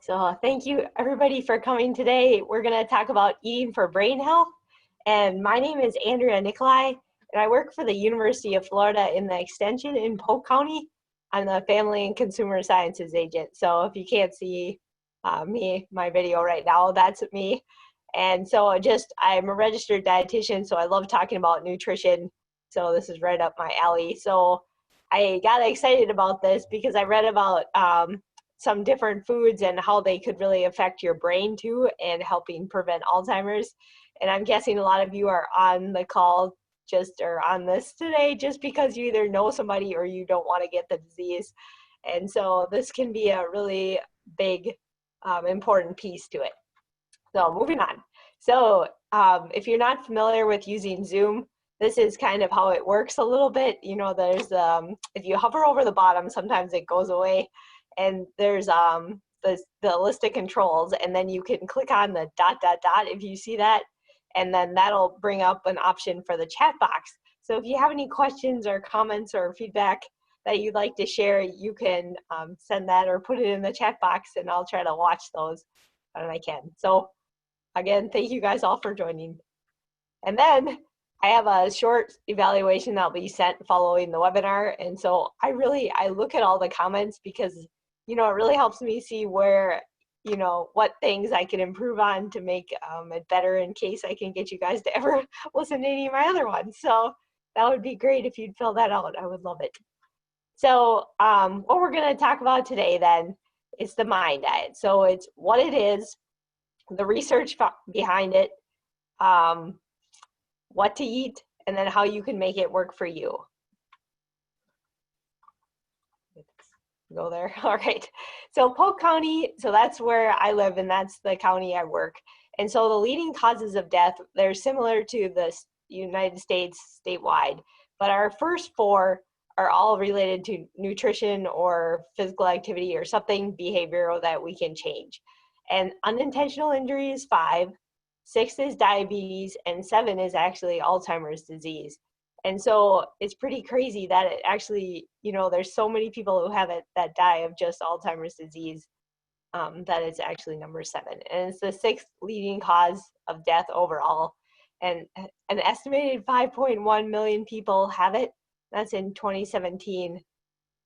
So thank you everybody for coming today. We're going to talk about eating for brain health. And my name is Andrea Nicolai, and I work for the University of Florida in the extension in Polk County. I'm the Family and Consumer Sciences agent. So if you can't see my video right now, that's me. And so I'm a registered dietitian, so I love talking about nutrition. So this is right up my alley. So I got excited about this because I read about some different foods and how they could really affect your brain too and helping prevent Alzheimer's. And I'm guessing a lot of you are on the call or on this today just because you either know somebody or you don't want to get the disease. And so this can be a really big, important piece to it. So moving on. So if you're not familiar with using Zoom, this is kind of how it works a little bit. You know, there's, if you hover over the bottom, sometimes it goes away. And there's the list of controls, and then you can click on the ... if you see that, and then that'll bring up an option for the chat box. So if you have any questions or comments or feedback that you'd like to share, you can send that or put it in the chat box, and I'll try to watch those when I can. So again, thank you guys all for joining. And then I have a short evaluation that'll be sent following the webinar. And so I look at all the comments because, you know, it really helps me see where, you know, what things I can improve on to make it better in case I can get you guys to ever listen to any of my other ones. So that would be great if you'd fill that out. I would love it. So what we're going to talk about today then is the MIND diet. So it's what it is, the research behind it, what to eat, and then how you can make it work for you. Go there. All right. So Polk County, so that's where I live and that's the county I work. And so the leading causes of death, they're similar to the United States statewide, but our first four are all related to nutrition or physical activity or something behavioral that we can change. And unintentional injury is 5, 6 is diabetes, and 7 is actually Alzheimer's disease. And so it's pretty crazy that it actually, you know, there's so many people who have it that die of just Alzheimer's disease that it's actually number 7. And it's the 6th leading cause of death overall. And an estimated 5.1 million people have it. That's in 2017.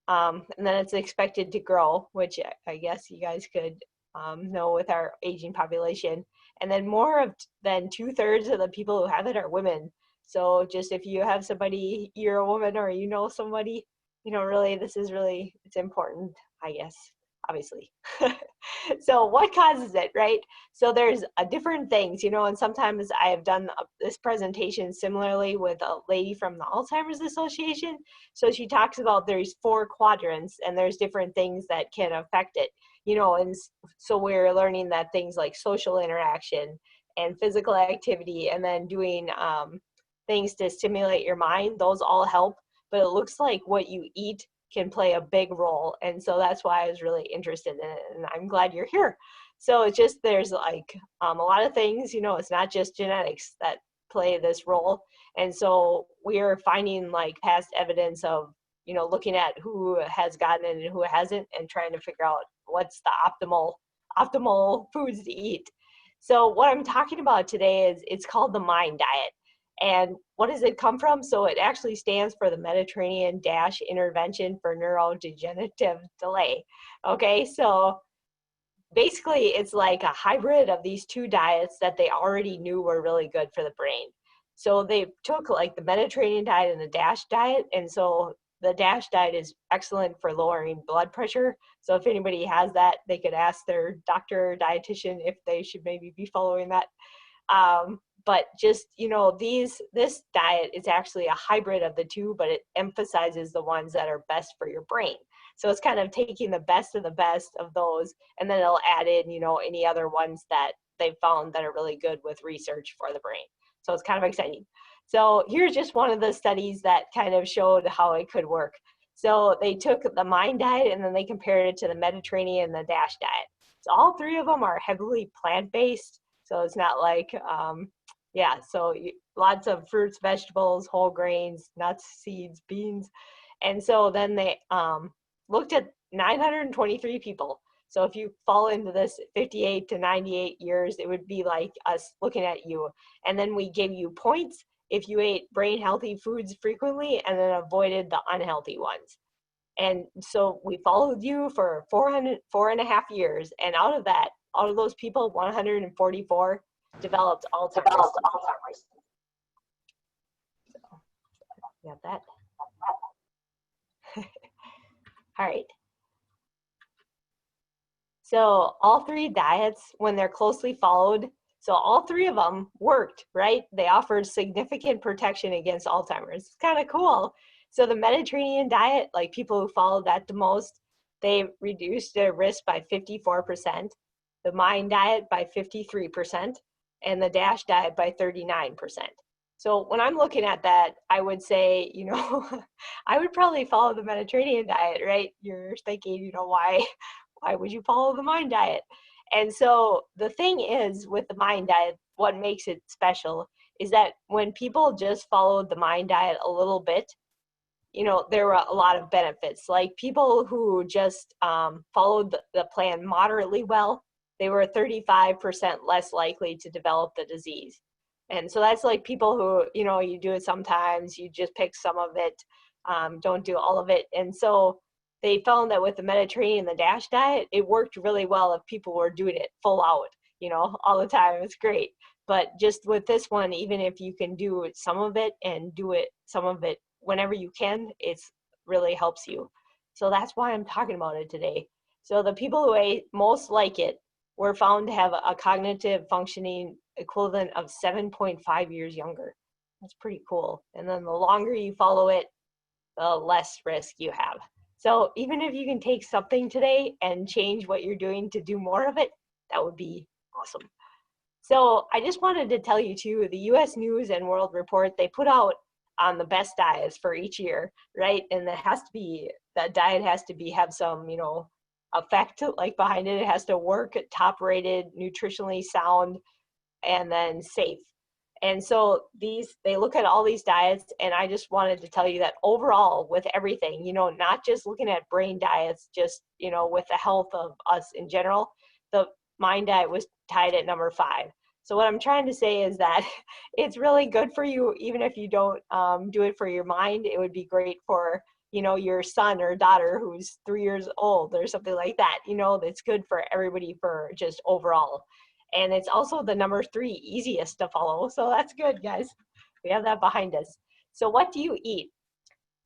And then it's expected to grow, which I guess you guys could know with our aging population. And then more than 2/3 of the people who have it are women. So just if you have somebody, you're a woman or you know somebody, you know, really, it's important, I guess, obviously. So what causes it, right? So there's different things, you know, and sometimes I have done this presentation similarly with a lady from the Alzheimer's Association. So she talks about there's 4 quadrants and there's different things that can affect it, you know, and so we're learning that things like social interaction and physical activity and then doing things to stimulate your mind, those all help, but it looks like what you eat can play a big role. And so that's why I was really interested in it, and I'm glad you're here. So it's just, there's like a lot of things, you know, it's not just genetics that play this role. And so we are finding like past evidence of, you know, looking at who has gotten it and who hasn't and trying to figure out what's the optimal foods to eat. So what I'm talking about today is, it's called the MIND diet. And what does it come from? So it actually stands for the Mediterranean Intervention for Neurodegenerative Delay. Okay, so basically it's like a hybrid of these 2 diets that they already knew were really good for the brain. So they took like the Mediterranean diet and the DASH diet, and so the DASH diet is excellent for lowering blood pressure. So if anybody has that, they could ask their doctor or dietitian if they should maybe be following that. But just, you know, this diet is actually a hybrid of the 2, but it emphasizes the ones that are best for your brain. So it's kind of taking the best of those, and then it'll add in, you know, any other ones that they've found that are really good with research for the brain. So it's kind of exciting. So here's just one of the studies that kind of showed how it could work. So they took the MIND diet and then they compared it to the Mediterranean and the DASH diet. So all 3 of them are heavily plant-based. So it's not like, so lots of fruits, vegetables, whole grains, nuts, seeds, beans. And so then they looked at 923 people. So if you fall into this 58 to 98 years, it would be like us looking at you. And then we give you points if you ate brain healthy foods frequently and then avoided the unhealthy ones. And so we followed you for 4.5 years. And out of those people, 144 developed Alzheimer's disease. So, got that? All right. So all three diets, when they're closely followed, so all three of them worked, right? They offered significant protection against Alzheimer's. It's kind of cool. So the Mediterranean diet, like people who followed that the most, they reduced their risk by 54%, the MIND diet by 53%, and the DASH diet by 39%. So when I'm looking at that, I would say, I would probably follow the Mediterranean diet, right? You're thinking, why would you follow the MIND diet? And so the thing is with the MIND diet, what makes it special is that when people just followed the MIND diet a little bit, there were a lot of benefits. Like people who just followed the plan moderately well, they were 35% less likely to develop the disease. And so that's like people who, you do it sometimes, you just pick some of it, don't do all of it. And so they found that with the Mediterranean, the DASH diet, it worked really well if people were doing it full out, all the time. It's great. But just with this one, even if you can do some of it and do it, some of it whenever you can, it's really helps you. So that's why I'm talking about it today. So the people who ate most like it were found to have a cognitive functioning equivalent of 7.5 years younger. That's pretty cool. And then the longer you follow it, the less risk you have. So even if you can take something today and change what you're doing to do more of it, that would be awesome. So I just wanted to tell you too, the US News and World Report, they put out on the best diets for each year, right? And that diet has to have some, effect like behind it. It has to work, top rated, nutritionally sound, and then safe. And so they look at all these diets, and I just wanted to tell you that overall with everything, not just looking at brain diets, just, with the health of us in general, the MIND diet was tied at number 5. So what I'm trying to say is that it's really good for you, even if you don't do it for your mind. It would be great for, your son or daughter who's 3 years old or something like that. That's good for everybody for just overall. And it's also the number 3 easiest to follow. So that's good, guys. We have that behind us. So what do you eat?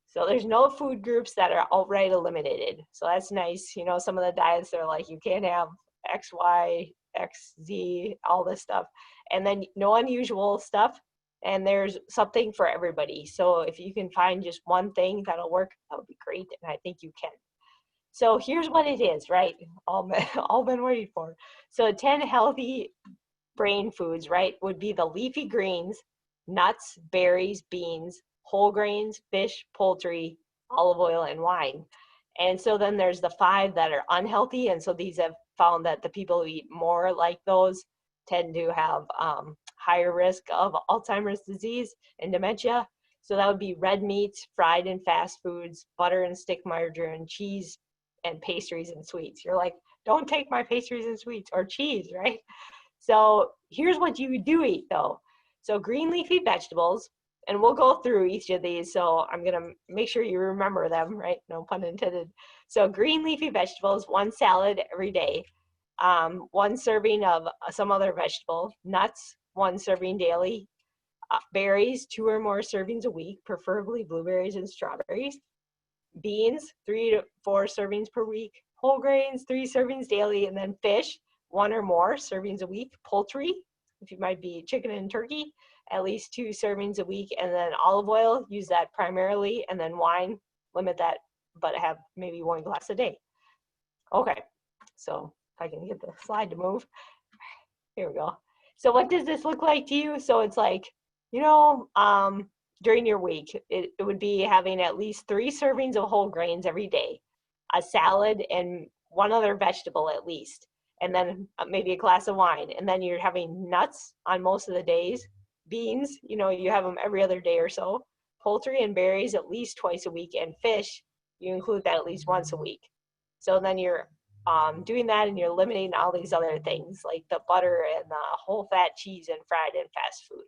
So there's no food groups that are outright eliminated. So that's nice. Some of the diets are like, you can't have X, Y, X, Z, all this stuff. And then no unusual stuff. And there's something for everybody. So if you can find just one thing that'll work, that would be great. And I think you can. So here's what it is, right? All been waiting for. So 10 healthy brain foods, right, would be the leafy greens, nuts, berries, beans, whole grains, fish, poultry, olive oil, and wine. And so then there's the 5 that are unhealthy. And so these have found that the people who eat more like those tend to have higher risk of Alzheimer's disease and dementia. So that would be red meats, fried and fast foods, butter and stick margarine, cheese, and pastries and sweets. You're like, don't take my pastries and sweets or cheese, right? So here's what you do eat though. So green leafy vegetables, and we'll go through each of these. So I'm gonna make sure you remember them, right? No pun intended. So green leafy vegetables, 1 salad every day, 1 serving of some other vegetable, nuts, 1 serving daily, berries, 2 or more servings a week, preferably blueberries and strawberries, beans, 3 to 4 servings per week, whole grains, 3 servings daily, and then fish, 1 or more servings a week, poultry, if you might be chicken and turkey, at least 2 servings a week, and then olive oil, use that primarily, and then wine, limit that, but have maybe 1 glass a day. Okay, so if I can get the slide to move. Here we go. So what does this look like to you? So it's like, during your week, it would be having at least 3 servings of whole grains every day, a salad, and 1 other vegetable at least, and then maybe a glass of wine. And then you're having nuts on most of the days, beans, you have them every other day or so, poultry and berries at least twice a week, and fish, you include that at least once a week. So then you're doing that, and you're eliminating all these other things like the butter and the whole fat cheese and fried and fast food.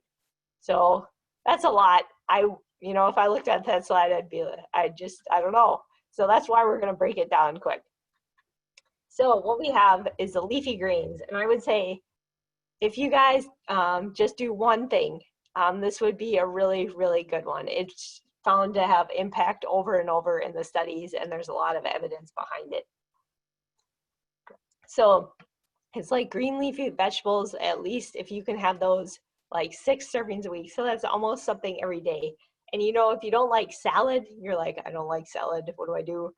So that's a lot. If I looked at that slide, I don't know. So that's why we're going to break it down quick. So what we have is the leafy greens. And I would say if you guys just do one thing, this would be a really, really good one. It's found to have impact over and over in the studies, and there's a lot of evidence behind it. So it's like green leafy vegetables, at least if you can have those like 6 servings a week. So that's almost something every day. And if you don't like salad, you're like, I don't like salad, what do I do?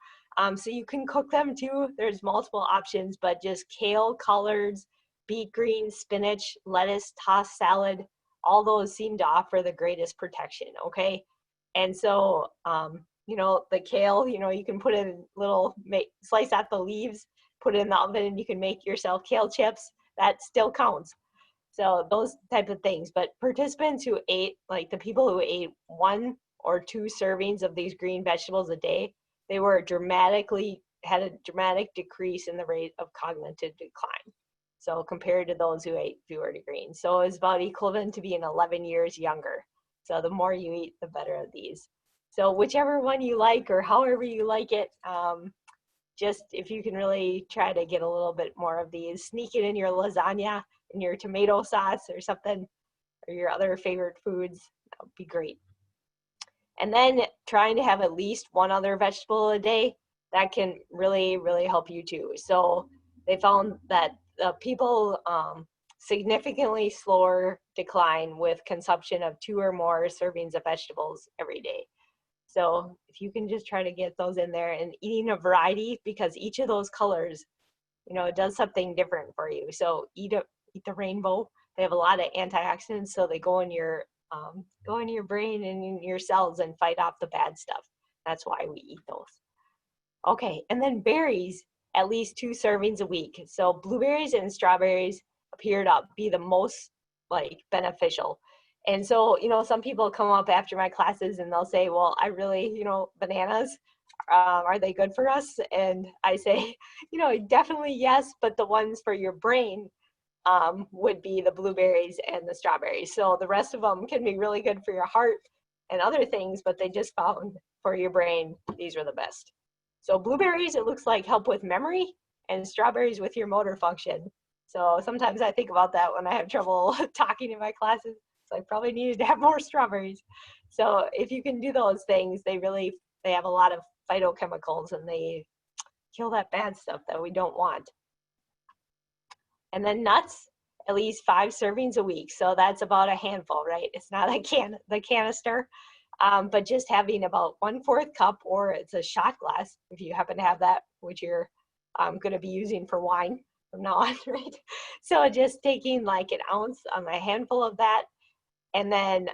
So you can cook them too. There's multiple options, but just kale, collards, beet greens, spinach, lettuce, tossed salad, all those seem to offer the greatest protection, okay? And so, the kale, you can put in slice out the leaves, put it in the oven, and you can make yourself kale chips. That still counts. So those type of things. But participants who ate, like the people who ate 1 or 2 servings of these green vegetables a day, they had a dramatic decrease in the rate of cognitive decline. So compared to those who ate fewer greens. So it's about equivalent to being 11 years younger. So the more you eat, the better of these. So whichever one you like or however you like it, just if you can really try to get a little bit more of these, sneak it in your lasagna, in your tomato sauce or something, or your other favorite foods, that would be great. And then trying to have at least 1 other vegetable a day, that can really, really help you too. So they found that people significantly slower decline with consumption of 2 or more servings of vegetables every day. So if you can just try to get those in there and eating a variety, because each of those colors, it does something different for you. So eat the rainbow. They have a lot of antioxidants, so they go in your brain and in your cells and fight off the bad stuff. That's why we eat those. Okay, and then berries, at least 2 servings a week. So blueberries and strawberries appear to be the most beneficial. And so, some people come up after my classes and they'll say, well, I really, bananas, are they good for us? And I say, definitely yes, but the ones for your brain would be the blueberries and the strawberries. So the rest of them can be really good for your heart and other things, but they just found for your brain, these are the best. So blueberries, it looks like, help with memory, and strawberries with your motor function. So sometimes I think about that when I have trouble talking in my classes. So I probably needed to have more strawberries. So if you can do those things, they have a lot of phytochemicals, and they kill that bad stuff that we don't want. And then nuts, at least 5 servings a week. So that's about a handful, right? It's not the canister, but just having about 1/4 cup, or it's a shot glass if you happen to have that, which you're going to be using for wine from now on, right? So just taking like an ounce, a handful of that, and then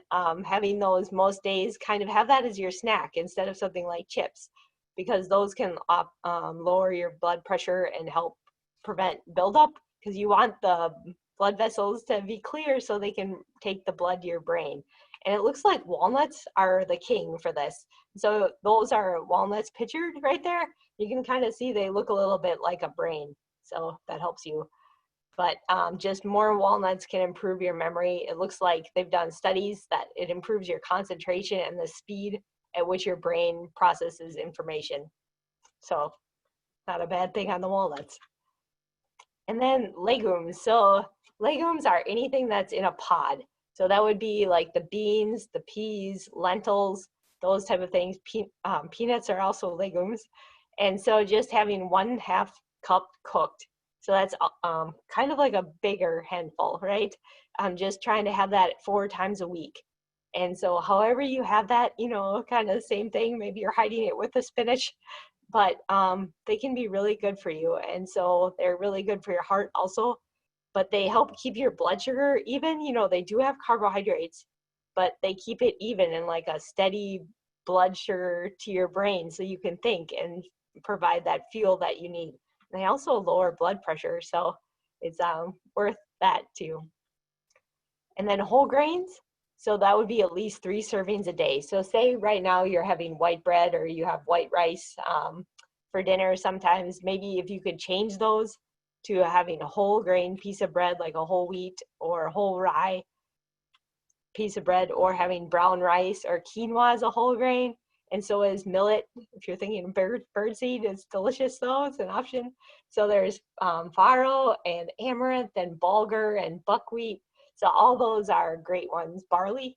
having those most days, kind of have that as your snack instead of something like chips, because those can lower your blood pressure and help prevent buildup, because you want the blood vessels to be clear so they can take the blood to your brain. And it looks like walnuts are the king for this. So those are walnuts pictured right there. You can kind of see they look a little bit like a brain. So that helps you. But just more walnuts can improve your memory. It looks like they've done studies that it improves your concentration and the speed at which your brain processes information. So not a bad thing on the walnuts. And then legumes. So legumes are anything that's in a pod. So that would be like the beans, the peas, lentils, those type of things. Peanuts are also legumes. And so just having 1/2 cup cooked. So that's kind of like a bigger handful, right? I'm just trying to have that 4 times a week. And so however you have that, kind of the same thing. Maybe you're hiding it with the spinach, but they can be really good for you. And so they're really good for your heart also, but they help keep your blood sugar even. They do have carbohydrates, but they keep it even and like a steady blood sugar to your brain so you can think and provide that fuel that you need. And they also lower blood pressure, so it's worth that too. And then whole grains, so that would be at least 3 servings a day. So say right now you're having white bread or you have white rice for dinner sometimes. Maybe if you could change those to having a whole grain piece of bread, like a whole wheat or whole rye piece of bread, or having brown rice or quinoa as a whole grain. And so is millet. If you're thinking birdseed, it's delicious though, it's an option. So there's farro and amaranth and bulgur and buckwheat. So all those are great ones. Barley,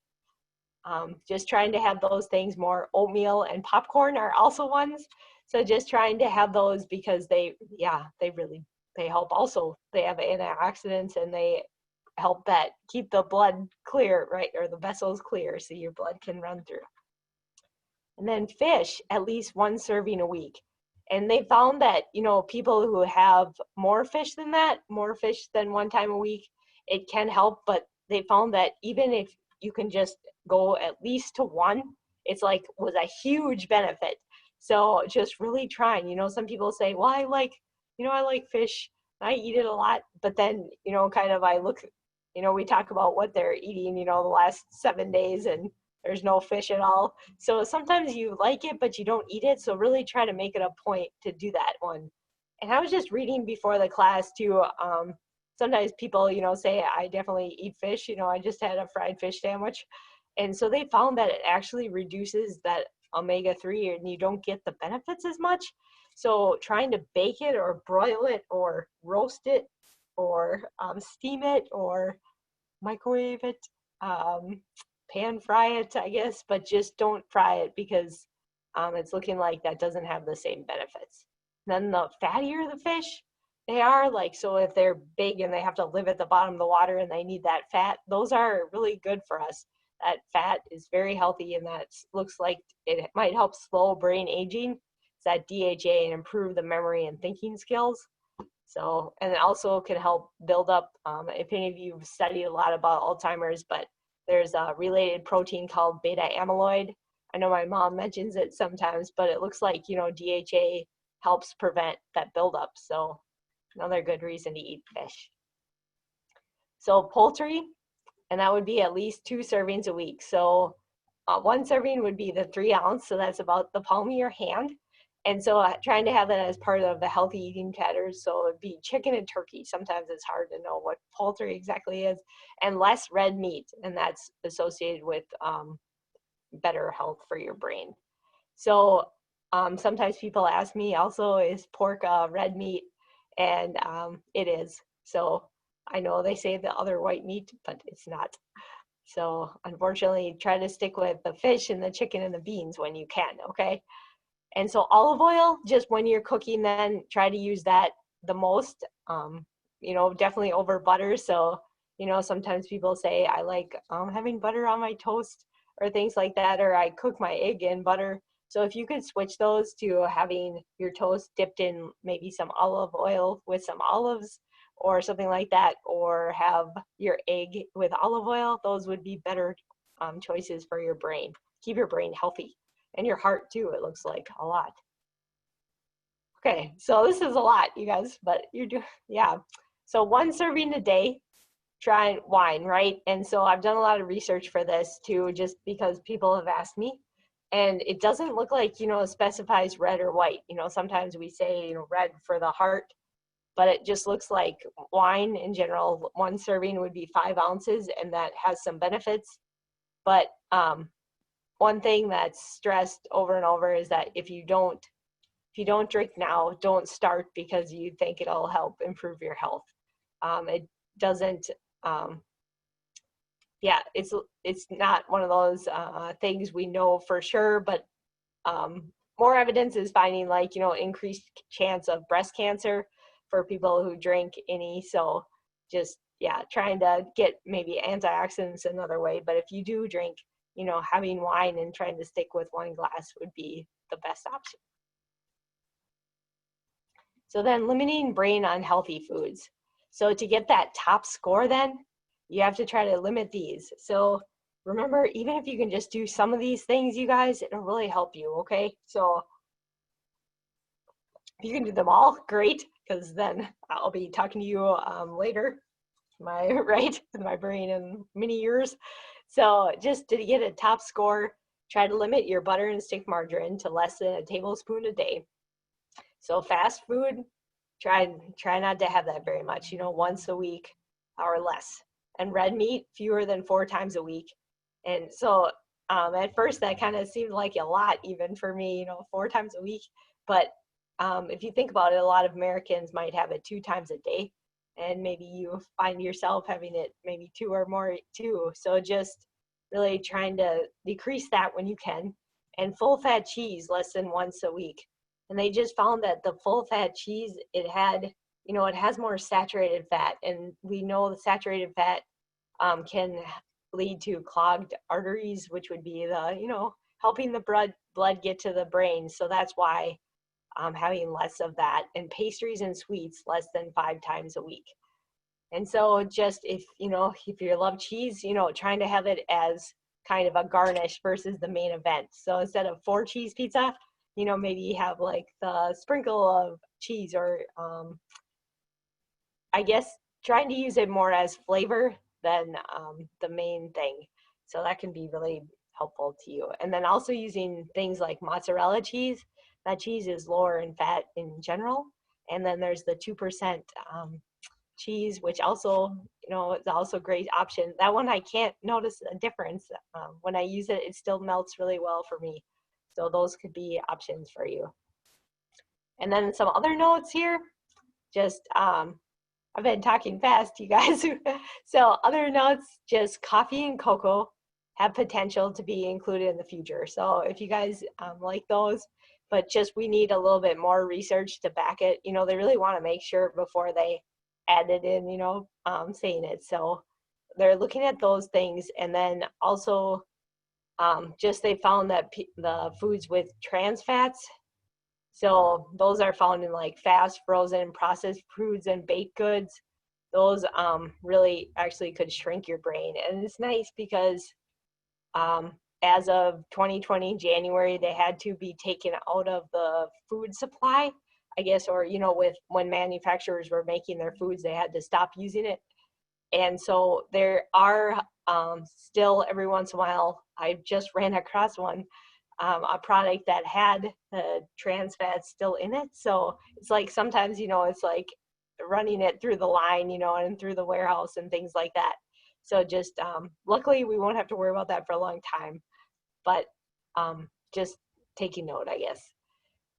just trying to have those things more. Oatmeal and popcorn are also ones. So just trying to have those because they help also. They have antioxidants and they help that keep the blood clear, right? Or the vessels clear so your blood can run through. And then fish, at least one serving a week. And they found that, people who have more fish than that, more fish than one time a week, it can help. But they found that even if you can just go at least to one, it's was a huge benefit. So just really trying, some people say, well, I like fish, I eat it a lot, but then, I look, we talk about what they're eating, the last 7 days, and there's no fish at all. So sometimes you like it, but you don't eat it. So really try to make it a point to do that one. And I was just reading before the class too. Sometimes people, say, I definitely eat fish. I just had a fried fish sandwich. And so they found that it actually reduces that omega-3 and you don't get the benefits as much. So trying to bake it or broil it or roast it or steam it or microwave it, pan fry it, I guess, but just don't fry it because it's looking like that doesn't have the same benefits. Then the fattier the fish they are, so if they're big and they have to live at the bottom of the water and they need that fat, those are really good for us. That fat is very healthy and that looks like it might help slow brain aging. It's that DHA and improve the memory and thinking skills. So, and it also can help build up, if any of you have studied a lot about Alzheimer's, but there's a related protein called beta amyloid. I know my mom mentions it sometimes, but it looks like, DHA helps prevent that buildup. So another good reason to eat fish. So poultry, and that would be at least 2 servings a week. So 1 serving would be the 3 ounce. So that's about the palm of your hand. And so trying to have that as part of the healthy eating patterns. So it'd be chicken and turkey. Sometimes it's hard to know what poultry exactly is. And less red meat. And that's associated with better health for your brain. So sometimes people ask me also, is pork red meat? And it is. So I know they say the other white meat, but it's not. So unfortunately, try to stick with the fish and the chicken and the beans when you can, okay? And so olive oil, just when you're cooking, then try to use that the most, definitely over butter. So, sometimes people say, I like having butter on my toast or things like that, or I cook my egg in butter. So if you could switch those to having your toast dipped in maybe some olive oil with some olives or something like that, or have your egg with olive oil, those would be better choices for your brain. Keep your brain healthy. And your heart too, it looks like a lot. Okay, so this is a lot, you guys, but you're doing, yeah. So 1 serving a day, try wine, right? And so I've done a lot of research for this too, just because people have asked me. And it doesn't look like, it specifies red or white. Sometimes we say, red for the heart, but it just looks like wine in general. 1 serving would be 5 ounces, and that has some benefits. But one thing that's stressed over and over is that if you don't drink now, don't start because you think it'll help improve your health. It doesn't. It's not one of those things we know for sure, but more evidence is finding increased chance of breast cancer for people who drink any. So just trying to get maybe antioxidants another way. But if you do drink, having wine and trying to stick with 1 glass would be the best option. So then limiting brain unhealthy foods. So to get that top score then, you have to try to limit these. So remember, even if you can just do some of these things, you guys, it'll really help you, okay? So if you can do them all, great, because then I'll be talking to you later, with my brain in many years. So just to get a top score, try to limit your butter and stick margarine to less than a tablespoon a day. So fast food, try not to have that very much, once a week or less. And red meat, fewer than 4 times a week. And so at first that kind of seemed like a lot even for me, 4 times a week. But if you think about it, a lot of Americans might have it 2 times a day. And maybe you find yourself having it maybe 2 or more too. So just really trying to decrease that when you can. And full fat cheese less than once a week. And they just found that the full fat cheese, it has more saturated fat. And we know the saturated fat can lead to clogged arteries, which would be helping the blood get to the brain. So that's why having less of that, and pastries and sweets less than 5 times a week. And so just if you love cheese, trying to have it as kind of a garnish versus the main event. So instead of 4 cheese pizza, maybe you have like the sprinkle of cheese, or I guess trying to use it more as flavor than the main thing. So that can be really helpful to you. And then also using things like mozzarella cheese. That cheese is lower in fat in general. And then there's the 2% cheese, which also, is also a great option. That one I can't notice a difference. When I use it, it still melts really well for me. So those could be options for you. And then some other notes here, just I've been talking fast, you guys. So other notes, just coffee and cocoa have potential to be included in the future. So if you guys like those, but just we need a little bit more research to back it. They really want to make sure before they add it in, saying it. So they're looking at those things. And then also just they found that the foods with trans fats, so those are found in like fast, frozen, processed foods and baked goods. Those really actually could shrink your brain. And it's nice because as of 2020 January, they had to be taken out of the food supply, I guess, or with when manufacturers were making their foods, they had to stop using it. And so there are still every once in a while, I just ran across one, a product that had the trans fats still in it. So it's like sometimes, it's like running it through the line, and through the warehouse and things like that. So just luckily we won't have to worry about that for a long time, but just taking note, I guess.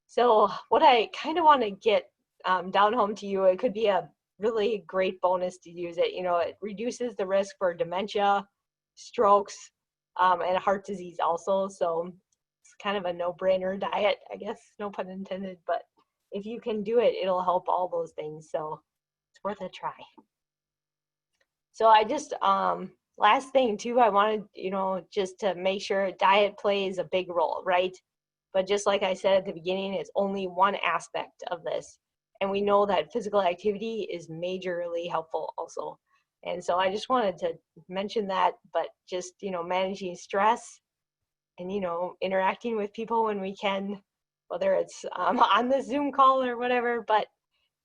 So what I kind of want to get down home to you, it could be a really great bonus to use it. It reduces the risk for dementia, strokes, and heart disease also. So it's kind of a no-brainer diet, I guess, no pun intended, but if you can do it, it'll help all those things. So it's worth a try. So I just, last thing too, I wanted, just to make sure diet plays a big role, right? But just like I said at the beginning, it's only one aspect of this. And we know that physical activity is majorly helpful also. And so I just wanted to mention that, but just, managing stress and, interacting with people when we can, whether it's on the Zoom call or whatever, but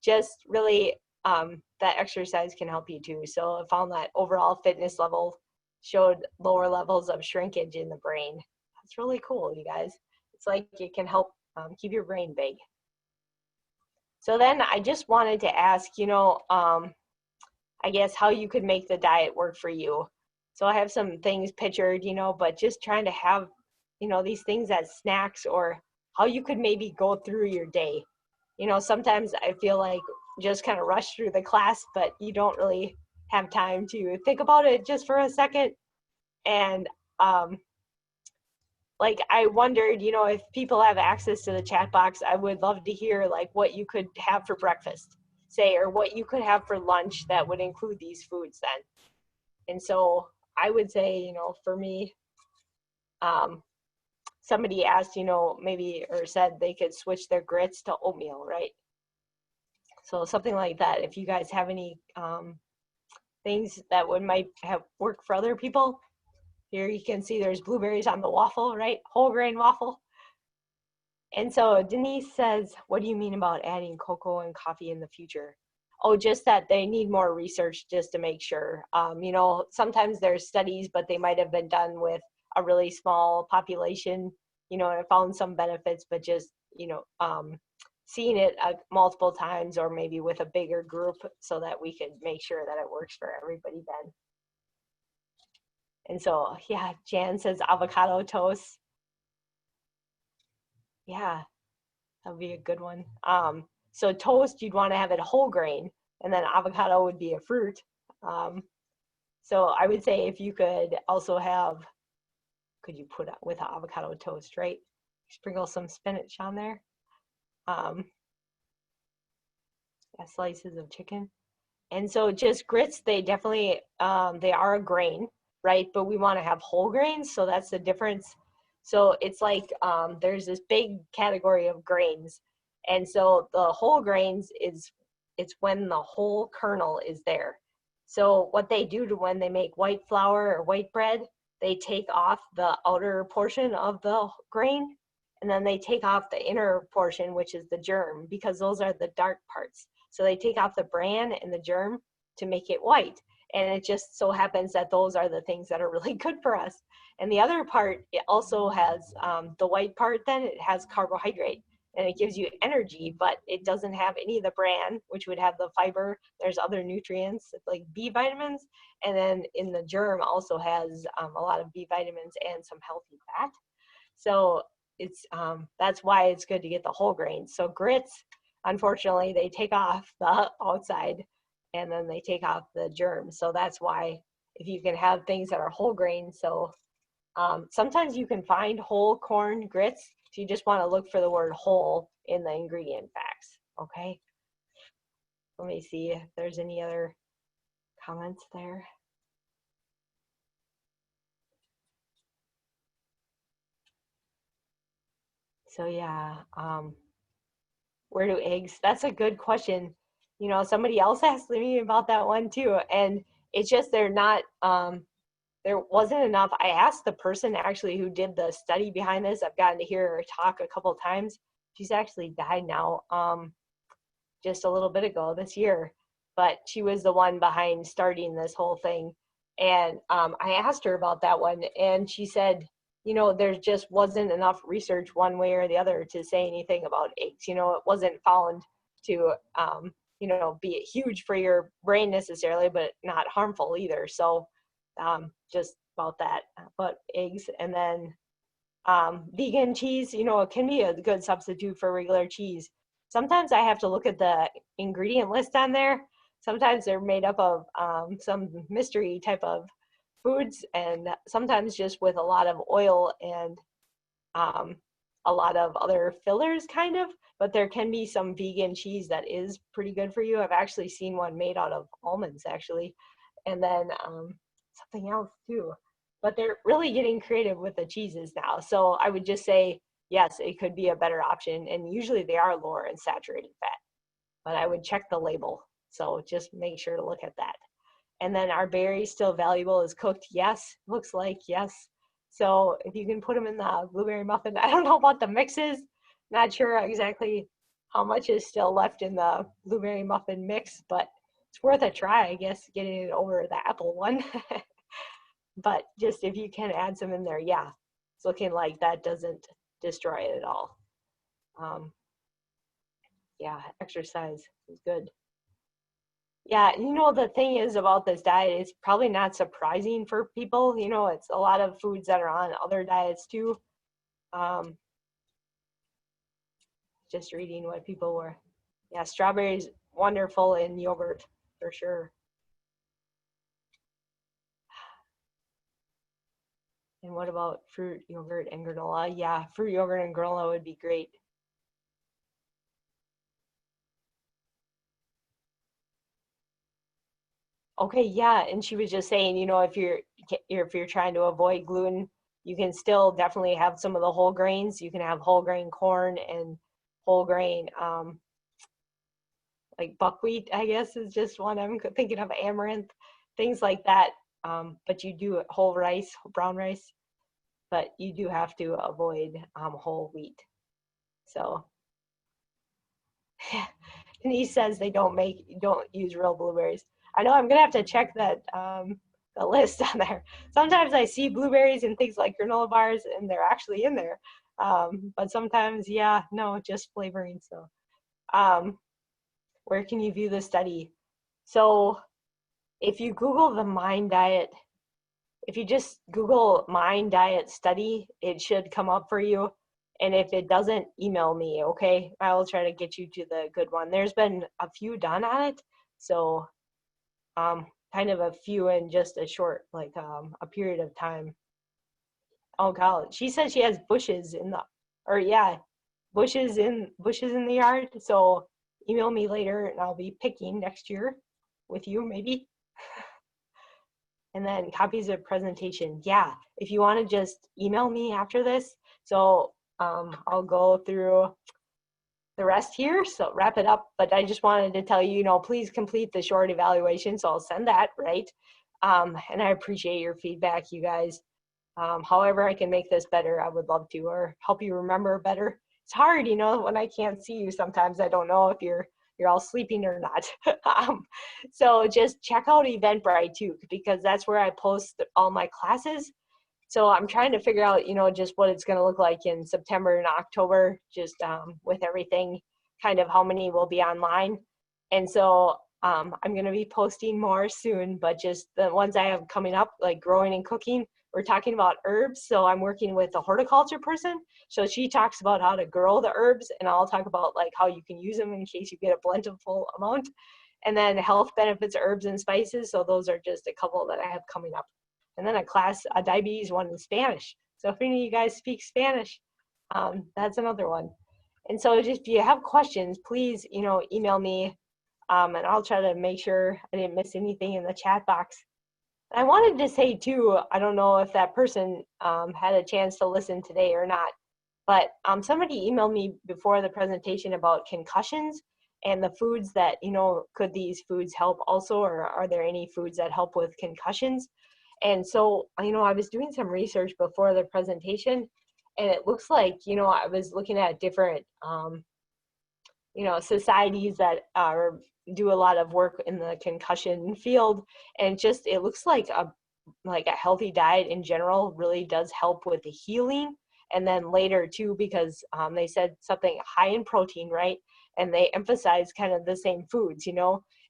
just really that exercise can help you too. So I found that overall fitness level showed lower levels of shrinkage in the brain. That's really cool, you guys. It's like it can help keep your brain big. So then I just wanted to ask, I guess how you could make the diet work for you. So I have some things pictured, but just trying to have, these things as snacks, or how you could maybe go through your day. Sometimes I feel like just kind of rush through the class, but you don't really have time to think about it just for a second. And like I wondered, if people have access to the chat box, I would love to hear like what you could have for breakfast, say, or what you could have for lunch that would include these foods then. And so I would say, for me, somebody asked, maybe, or said they could switch their grits to oatmeal, right? So something like that. If you guys have any things that might have worked for other people, here you can see there's blueberries on the waffle, right? Whole grain waffle. And so Denise says, what do you mean about adding cocoa and coffee in the future? Oh, just that they need more research just to make sure. Sometimes there's studies, but they might have been done with a really small population, and found some benefits, but just, seen it multiple times, or maybe with a bigger group, so that we could make sure that it works for everybody then. And so, yeah, Jan says avocado toast. Yeah, that'd be a good one. So toast, you'd want to have it whole grain, and then avocado would be a fruit. So I would say if you could also have, could you put with avocado toast, right? Sprinkle some spinach on there. Yeah, slices of chicken. And so just grits, they definitely, they are a grain, right? But we want to have whole grains, so that's the difference. So it's like there's this big category of grains. And so the whole grains it's when the whole kernel is there. So what they do to when they make white flour or white bread, they take off the outer portion of the grain, and then they take off the inner portion, which is the germ, because those are the dark parts. So they take off the bran and the germ to make it white. And it just so happens that those are the things that are really good for us. And the other part, it also has the white part, then it has carbohydrate and it gives you energy, but it doesn't have any of the bran, which would have the fiber. There's other nutrients like B vitamins. And then in the germ also has a lot of B vitamins and some healthy fat. So it's that's why it's good to get the whole grains. So grits, unfortunately, they take off the outside and then they take off the germs. So that's why if you can have things that are whole grain. So sometimes you can find whole corn grits. So you just want to look for the word whole in the ingredient facts. Okay. Let me see if there's any other comments there. So yeah, where do eggs? That's a good question. You know, somebody else asked me about that one too, and it's just they're not. There wasn't enough. I asked the person actually who did the study behind this. I've gotten to hear her talk a couple times. She's actually died now, just a little bit ago this year, but she was the one behind starting this whole thing. And I asked her about that one, and she said, you know, there just wasn't enough research one way or the other to say anything about eggs. You know, it wasn't found to, you know, be huge for your brain necessarily, but not harmful either. So just about that, but eggs. And then vegan cheese, you know, it can be a good substitute for regular cheese. Sometimes I have to look at the ingredient list on there. Sometimes they're made up of some mystery type of foods, and sometimes just with a lot of oil and a lot of other fillers kind of, but there can be some vegan cheese that is pretty good for you. I've actually seen one made out of almonds actually, and then something else too. But they're really getting creative with the cheeses now. So I would just say, yes, it could be a better option. And usually they are lower in saturated fat, but I would check the label. So just make sure to look at that. And then are berries still valuable as cooked? Yes, looks like yes. So if you can put them in the blueberry muffin, I don't know about the mixes. Not sure exactly how much is still left in the blueberry muffin mix, but it's worth a try, I guess, getting it over the apple one. But just if you can add some in there, yeah, it's looking like that doesn't destroy it at all. Yeah, exercise is good. Yeah, you know, the thing is about this diet, it's probably not surprising for people. You know, it's a lot of foods that are on other diets too. Um, just reading what people were. Yeah, strawberries, wonderful in yogurt for sure. And what about fruit yogurt and granola? Yeah, fruit yogurt and granola would be great. Okay, yeah, and she was just saying, you know, if you're trying to avoid gluten, you can still definitely have some of the whole grains. You can have whole grain corn and whole grain, like buckwheat, I guess is just one I'm thinking of, amaranth, things like that. But you do whole rice, brown rice, but you do have to avoid whole wheat. So, and he says they don't use real blueberries. I know I'm gonna have to check that the list on there. Sometimes I see blueberries and things like granola bars, and they're actually in there. But sometimes, yeah, no, just flavoring. So Where can you view the study? So if you Google the Mind Diet, if you just Google Mind Diet study, it should come up for you. And if it doesn't, email me, okay? I will try to get you to the good one. There's been a few done on it, so kind of a few in just a short, like a period of time. Oh God, she said she has bushes in the, or yeah, bushes in the yard. So email me later, and I'll be picking next year with you, maybe. And then copies of presentation. Yeah, if you want to just email me after this, so I'll go through the rest here, so wrap it up. But I just wanted to tell you, please complete the short evaluation. So I'll send that, right? And I appreciate your feedback, you guys. However I can make this better, I would love to, or help you remember better. It's hard, when I can't see you sometimes. I don't know if you're all sleeping or not. So just check out Eventbrite too, because that's where I post all my classes. So I'm trying to figure out, just what it's going to look like in September and October, just with everything, kind of how many will be online. And so I'm going to be posting more soon, but just the ones I have coming up, like growing and cooking, we're talking about herbs. So I'm working with a horticulture person. So she talks about how to grow the herbs, and I'll talk about like how you can use them in case you get a plentiful amount. And then health benefits, herbs and spices. So those are just a couple that I have coming up. And then a diabetes one in Spanish. So if any of you guys speak Spanish, that's another one. And so just if you have questions, please, email me, and I'll try to make sure I didn't miss anything in the chat box. I wanted to say too, I don't know if that person had a chance to listen today or not, but somebody emailed me before the presentation about concussions and the foods that, could these foods help also, or are there any foods that help with concussions? And so, I was doing some research before the presentation, and it looks like, I was looking at different, societies that do a lot of work in the concussion field, and just it looks like a healthy diet in general really does help with the healing. And then later too, because they said something high in protein, right? And they emphasize kind of the same foods,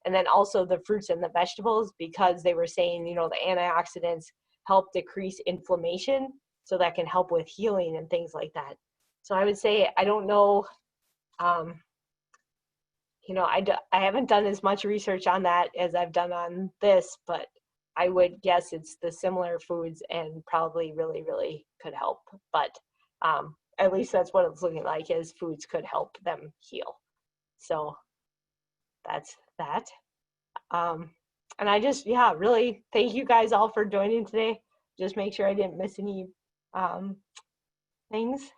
and then also the fruits and the vegetables, because they were saying, the antioxidants help decrease inflammation, so that can help with healing and things like that. So I would say, I don't know, I haven't done as much research on that as I've done on this, but I would guess it's the similar foods and probably really, really could help. But at least that's what it's looking like, is foods could help them heal. So that's that. And I just, really thank you guys all for joining today. Just make sure I didn't miss any things.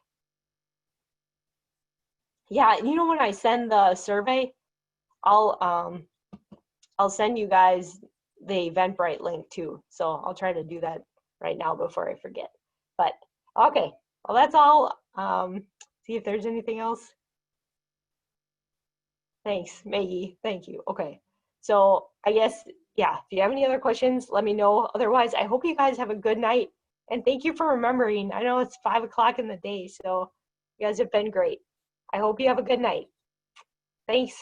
Yeah, when I send the survey, I'll send you guys the Eventbrite link too. So I'll try to do that right now before I forget. But okay, well, that's all. See if there's anything else. Thanks, Maggie. Thank you. Okay. So I guess, if you have any other questions, let me know. Otherwise, I hope you guys have a good night. And thank you for remembering. I know it's 5 o'clock in the day, so you guys have been great. I hope you have a good night. Thanks.